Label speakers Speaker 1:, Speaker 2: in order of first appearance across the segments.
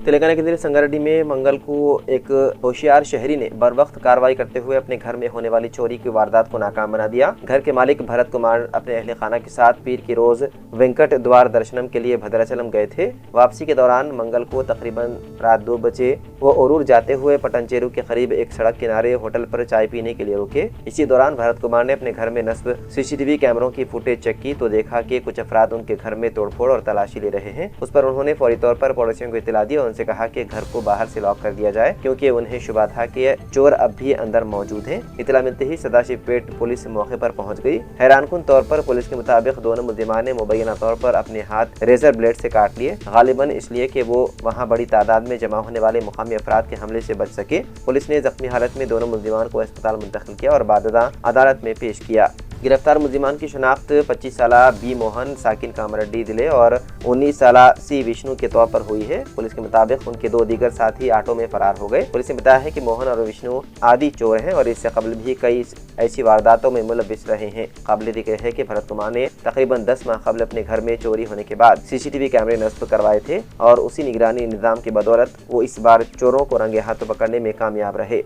Speaker 1: तेलंगाना के जिले संगारेड्डी में मंगल को एक होशियार शहरी ने बरवक्त कार्रवाई करते हुए अपने घर में होने वाली चोरी की वारदात को नाकाम बना दिया। घर के मालिक भरत कुमार अपने अहले खाना के साथ पीर की रोज वेंकट द्वार दर्शनम के लिए भद्राचलम गए थे। वापसी के दौरान मंगल को तकरीबन रात 2 बजे वो ओरूर जाते हुए पटनचेरू के करीब एक सड़क किनारे होटल पर चाय पीने के लिए रुके। इसी दौरान भरत कुमार ने अपने घर में नस्ब CCTV कैमरों की फुटेज चेक की तो देखा कि कुछ अफराद उनके घर में तोड़फोड़ और तलाशी ले रहे हैं। उस पर उन्होंने फौरी तौर पर पड़ोसियों को इत्तला दी और उनसे कहा कि घर को बाहर से लॉक कर दिया जाए क्योंकि उन्हें शुबा था कि चोर अब भी अंदर मौजूद हैं। इत्तला मिलते ही सदाशिवपेट पुलिस मौके पर पहुंच गई। हैरानकुन तौर पर पुलिस के मुताबिक दोनों मुल्जिमान ने मुबैना तौर पर अपने हाथ रेजर ब्लेड से काट लिए, गालिबन इसलिए कि वो वहां बड़ी तादाद में जमा होने वाले मुकामी अफराद के हमले से बच सके। पुलिस ने जख्मी हालत में दोनों मुल्जिमान को अस्पताल मुंतकिल किया और बाददा अदालत में पेश किया। गिरफ्तार मुल्जिमान की शनाख्त 25 साला बी मोहन साकिन कामरेड्डी जिले और 19 साला सी विष्णु के तौर पर हुई है। पुलिस के मुताबिक उनके 2 दीगर साथी ऑटो में फरार हो गए। पुलिस ने बताया है कि मोहन और विष्णु आदि चोर हैं और इससे कबल भी कई ऐसी वारदातों में मुलविस रहे हैं। काबिल जिक्र है कि भरत कुमार ने तकरीबन 10 माह कबल अपने घर में चोरी होने के बाद CCTV कैमरे नस्ब करवाए थे और उसी निगरानी निजाम की बदौलत वो इस बार चोरों को रंगे हाथों पकड़ने में कामयाब रहे।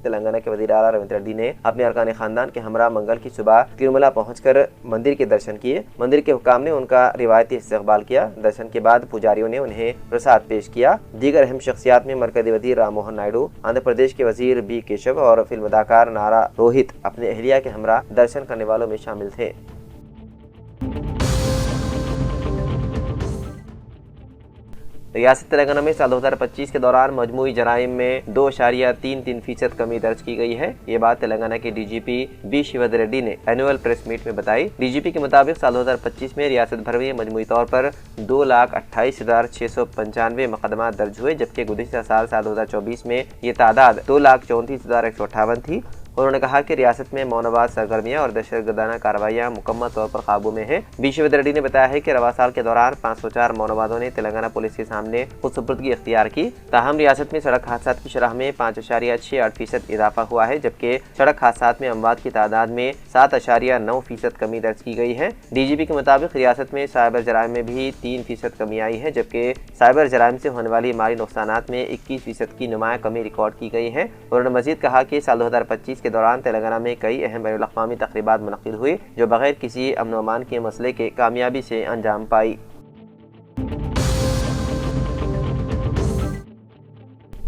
Speaker 1: तेलंगाना के वज़ीर आला रविंद्र रेड्डी ने अपने अरकान खानदान के हमरा मंगल की सुबह तिरुमला पहुंचकर मंदिर के दर्शन किए। मंदिर के हुकाम ने उनका रिवायती इस्तकबाल किया। दर्शन के बाद पुजारियों ने उन्हें प्रसाद पेश किया। दीगर अहम शख्सियात में मरकजी वज़ीर राम मोहन नायडू, आंध्र प्रदेश के वज़ीर बी केशव और फिल्म अदाकार नारा रोहित अपने अहलिया के हमरा दर्शन करने वालों में शामिल थे। रियासत तेलंगाना में साल 2025 के दौरान मजमूई जराइम में 2.33% कमी दर्ज की गई है। ये बात तेलंगाना के DGP बी शिवद रेड्डी ने एनुअल प्रेस मीट में बताई। DGP के मुताबिक साल 2025 में रियासत भर में मजमूई तौर पर 2,28,695 मुकदमा दर्ज हुए, जबकि गुज़िश्ता साल 2024 में ये तादाद 2,34,158 थी। उन्होंने कहा कि रियासत में मौनवाद सरगर्मियां और दहशतगर्दाना कार्रवाइयां मुकम्मल तौर पर काबू में है। बी शिवद रेड्डी ने बताया है कि रवा साल के दौरान 504 मौनवादों ने तेलंगाना पुलिस के सामने खुदसुपुर्दगी इख्तियार की। ताहम रियासत में सड़क हादसा की शरह में 5.68% इजाफा हुआ है, जबकि सड़क हादसा में अमवात की तादाद में 7.9% कमी दर्ज की गई है। DGP के मुताबिक रियासत में साइबर जराइम में भी 3% कमी आई है, जबकि साइबर जराइम से होने वाली माली नुकसानात में 21% की नुमाया कमी रिकॉर्ड की गई है। उन्होंने मजीद कहा कि साल 2025 के दौरान तेलंगाना में कई अहम बैनुल-अक़वामी तक़रीबात मुनक़्क़िद हुई जो बगैर किसी अमन व अमान के मसले के कामयाबी से अंजाम पाई।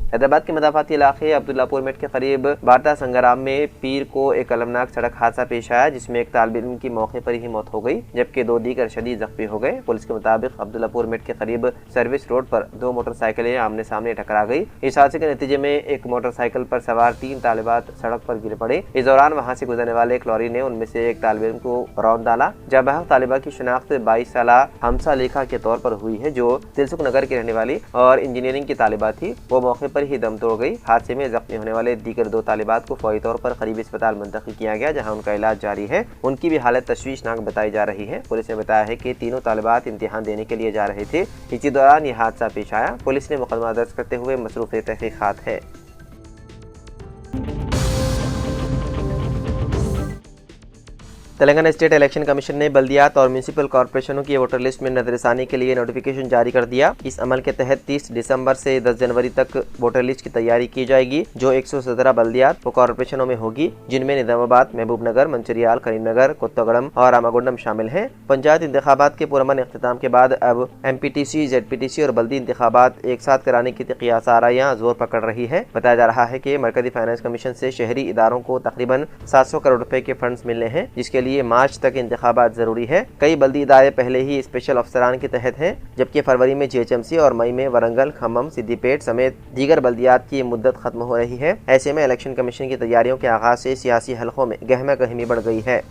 Speaker 1: हैदराबाद के मदाफ़ाती इलाके अब्दुल्लापुर मेट के करीब बारता संग्राम में पीर को एक अलमनाक सड़क हादसा पेश आया, जिसमें एक तालिब इल्म की मौके पर ही मौत हो गई, जबकि 2 दीगर शदीद जख्मी हो गए। पुलिस के मुताबिक अब्दुल्लापुर मेट के करीब सर्विस रोड पर 2 मोटरसाइकिलें आमने सामने टकरा गई। इस हादसे के नतीजे में एक मोटरसाइकिल पर सवार 3 तालिबात सड़क पर गिर पड़े। इस दौरान वहां से गुजरने वाले एक लॉरी ने उनमें से एक तालिब इल्म को रौंद डाला। जाबाहक तालिबा की शनाख्त 22 साला हमसा लेखा के तौर पर हुई है, जो तिलसुख नगर की रहने वाली और इंजीनियरिंग की तालिबा थी। वो मौके पर ही दम तोड़ गई। हादसे में जख्मी होने वाले दीगर 2 तालिबात को फौरी तौर पर करीबी अस्पताल मुंतकिल किया गया, जहां उनका इलाज जारी है। उनकी भी हालत तशवीशनाक बताई जा रही है। पुलिस ने बताया है कि तीनों तालिबात इम्तिहान देने के लिए जा रहे थे। इसी दौरान यह हादसा पेश आया। पुलिस ने मुकदमा दर्ज करते हुए मसरूफ़ तहक़ीक़ात है। तेलंगाना स्टेट इलेक्शन कमीशन ने बल्दियात और म्यूनिसिपल कॉर्पोरेशनों की वोटर लिस्ट में नजरसानी के लिए नोटिफिकेशन जारी कर दिया। इस अमल के तहत 30 दिसंबर से 10 जनवरी तक वोटर लिस्ट की तैयारी की जाएगी, जो 117 बल्दियात व कॉर्पोरेशनों में होगी, जिनमें निजामाबाद, महबूबनगर, मंचिरियाल, करीमनगर, कोत्तागुड़म और रामागुंडम शामिल हैं। पंचायत इंतखाबात के पुरअमन इख्तिताम के बाद अब MPTC, ZPTC और बल्दी इंतखाबात एक साथ कराने की क़ियास आराइयां जोर पकड़ रही है। बताया जा रहा है कि मरकजी फाइनेंस कमीशन से शहरी इदारों को तकरीबन 700 करोड़ रुपए के फंड्स मिलने हैं, जिसके लिए मार्च तक इंतखाबात जरूरी है। कई बल्दी इदारे पहले ही स्पेशल अफसरान के तहत हैं, जबकि फरवरी में GHMC और मई में वरंगल, खम्मम, सिद्दीपेट समेत दीगर बल्दियात की मुद्दत खत्म हो रही है। ऐसे में इलेक्शन कमीशन की तैयारियों के आगाज से सियासी हलकों में गहमा गहमी बढ़ गई है।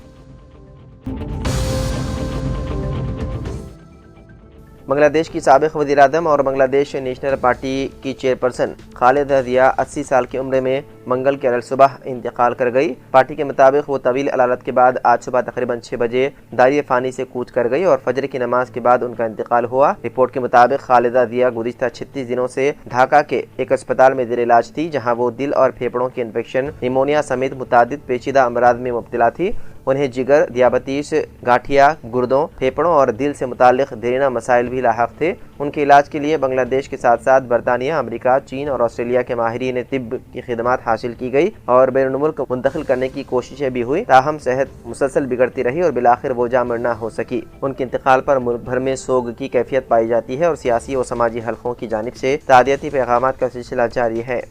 Speaker 1: बांग्लादेश की साबिक वज़ीर आज़म और बांग्लादेश नेशनल पार्टी की चेयरपर्सन खालिदा ज़िया 80 साल की उम्र में मंगल के सुबह इंतकाल कर गई। पार्टी के मुताबिक वो तवील अलालत के बाद आज सुबह तकरीबन 6 बजे दारिए फानी से कूच कर गई और फजर की नमाज के बाद उनका इंतकाल हुआ। रिपोर्ट के मुताबिक खालिदा दिया गुज़िश्ता 36 दिनों से ढाका के एक अस्पताल में ज़ेर इलाज थी, जहाँ वो दिल और फेफड़ों के इन्फेक्शन, निमोनिया समेत मुतादिद पेचीदा अमराज में मुब्तला थी। उन्हें जिगर, दियाबतीस, गाठिया, गुर्दों, फेफड़ों और दिल से मुताल्लिक देरीना मसाइल भी लाहक थे। उनके इलाज के लिए बांग्लादेश के साथ साथ बरतानिया, अमेरिका, चीन और ऑस्ट्रेलिया के माहिरीन तिब्ब की खिदमत हासिल की गई और बैरून मुल्क मुंतकिल करने की कोशिशें भी हुई, ताहम सेहत मुसलसल बिगड़ती रही और बिलाखिर वो जामिर न हो सकी। उनके इंतकाल पर मुल्क भर में सोग की कैफियत पाई जाती है और सियासी और समाजी हलकों की जानिब से तादियती पैगामात का सिलसिला जारी है।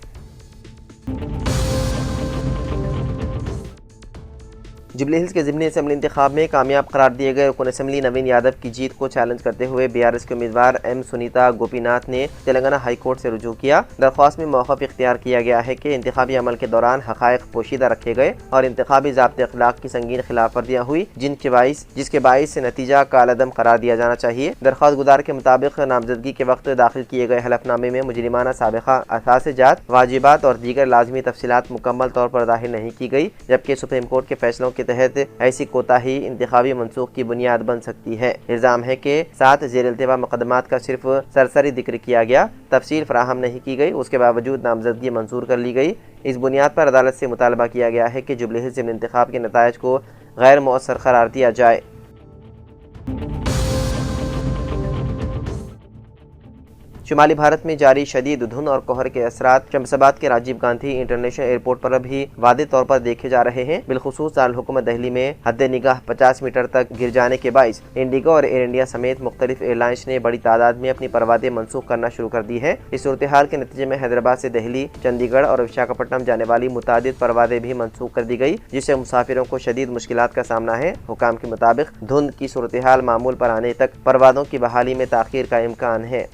Speaker 1: जुबली हिल्स के ज़िमनी असम्बली इंतखाब में कामयाब करार दिए गए रुकन असम्बली नवीन यादव की जीत को चैलेंज करते हुए BRS के उम्मीदवार M सुनीता गोपीनाथ ने तेलंगाना हाई कोर्ट से रुजू किया। दरख्वास्त में मौक़िफ़ इख्तियार किया गया है कि इंतखाबी अमल के दौरान हक़ाइक़ पोशीदा रखे गए और इंतखाबी ज़ाब्ते अखलाक की संगीन खिलाफ वर्जियाँ हुई, जिसके बाइस नतीजा कालअदम करार दिया जाना चाहिए। दरख्वास्त गुदार के मुताबिक नामजदगी के वक्त दाखिल किए गए हलफनामे में मुजरिमाना साबिक़ा, असासे-जात, वाजिबात और दीगर लाजमी तफसीलात मुकम्मल तौर पर ज़ाहिर नहीं की गई, जबकि सुप्रीम कोर्ट के फैसलों के तहत ऐसी कोताही इंतखाबी मनसूख की बुनियाद बन सकती है। इल्जाम है कि 7 ज़ेर-इल्तिवा मुकदमात का सिर्फ सरसरी जिक्र किया गया, तफसील फराहम नहीं की गई, उसके बावजूद नामजदगी मंजूर कर ली गई। इस बुनियाद पर अदालत से मुतालबा किया गया है कि जुबली हिल्स ज़िमनी इंतखाब के नतायज को गैर मौसर करार दिया जाए। शुमाली भारत में जारी शदीद धुंध और कोहर के असरात शमशाबाद के राजीव गांधी इंटरनेशनल एयरपोर्ट पर भी वादे तौर पर देखे जा रहे हैं। बिलखुसूस दारुल-हुकूमत दिल्ली में हद निगाह 50 मीटर तक गिर जाने के बाइस इंडिगो और एयर इंडिया समेत मुख्तलिफ एयरलाइंस ने बड़ी तादाद में अपनी परवादें मनसूख करना शुरू कर दी है। इस सूरत हाल के नतीजे में हैदराबाद से दिल्ली, चंडीगढ़ और विशाखापट्टनम जाने वाली मुतादिद परवादें भी मनसूख कर दी गई, जिससे मुसाफिरों को शदीद मुश्किलात का सामना है। हुकाम के मुताबिक धुंध की सूरत हाल मामूल पर आने तक परवादों की बहाली में ताखीर का इम्कान है।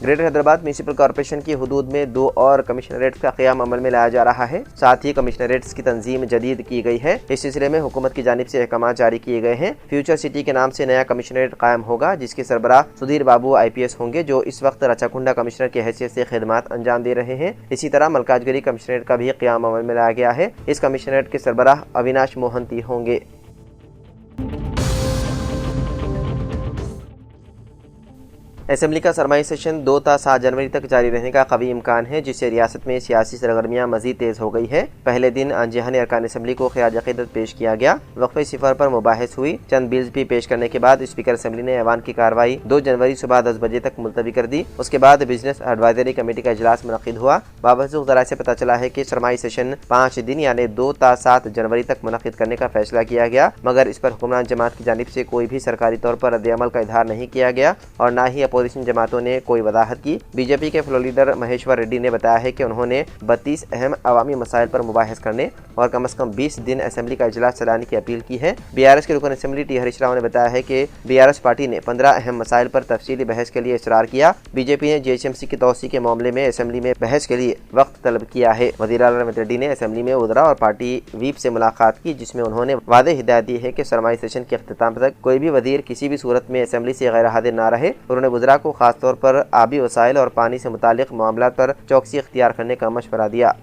Speaker 1: ग्रेटर हैदराबाद म्यूनिसिपल कॉर्पोरेशन की हुदूद में 2 और कमिश्नरेट्स का क़याम अमल में लाया जा रहा है। साथ ही कमिश्नरेट्स की तंजीम जदीद की गई है। इस सिलसिले में हुकूमत की जानिब से अहकाम जारी किए गए हैं। फ्यूचर सिटी के नाम से नया कमिश्नरेट कायम होगा, जिसके सरबराह सुधीर बाबू IPS होंगे, जो इस वक्त रचाकुंडा कमिश्नर की हैसियत से खिदमात अंजाम दे रहे हैं। इसी तरह मलकाजगिरी कमिश्नरेट का भी क़याम अमल में लाया गया है। इस कमिश्नरेट के सरबराह अविनाश मोहंती होंगे। असम्बली का सरमाही सेशन 2 ta 7 जनवरी तक जारी रहने का कवी इम्कान है, जिससे रियासत में सियासी सरगर्मियाँ मजीद तेज हो गई है। पहले दिन आन-जहानी अरकान असम्बली को ख़िराज अक़ीदत पेश किया गया। वक़फ़े सिफ़र पर मुबाहिस हुई। चंद बिल्स भी पेश करने के बाद स्पीकर असम्बली ने ऐवान की कार्रवाई 2 जनवरी सुबह 10 बजे तक मुलतवी कर दी। उसके बाद बिजनेस एडवाइजरी कमेटी का इजलास मुनक़िद हुआ। बावजूद ज़राए से पता चला है कि सरमाही सेशन 5 दिन यानी 2 ta 7 जनवरी तक मुनक़िद करने का फैसला किया गया, मगर इस पर हुक्मरान जमात की जानिब से कोई भी सरकारी तौर पर रद्द-ए-अमल का इज़हार नहीं किया गया और न ही अपोजिशन जमातों ने कोई वजाहत की। बीजेपी के फ्लोर लीडर महेश्वर रेड्डी ने बताया है कि उन्होंने 32 अहम अवामी मसाइल पर मुबाहिस करने और कम से कम 20 दिन असम्बली का इजलास चलाने की अपील की है। BRS के रुकन असम्बली T हरीश राव ने बताया है कि BRS पार्टी ने 15 अहम मसाइल पर तफसीली बहस के लिए इसरार किया। बीजेपी ने GHMC की तोसी के मामले में असम्बली में बहस के लिए वक्त तलब किया है। वज़ीर आला रहमत रेड्डी ने असम्बली में वज़रा और पार्टी व्हीप से मुलाकात की, जिसमें उन्होंने वादे हिदायत दी है कि सरमाही सेशन के अख्तिताम तक कोई भी वज़ीर किसी भी सूरत में असम्बली से गैर हाजिर न रहे। उन्होंने वज़रा को खास तौर पर आबी वसाइल और पानी से मुतालिक मामलात पर चौकसी इख्तियार करने का मशवरा दिया।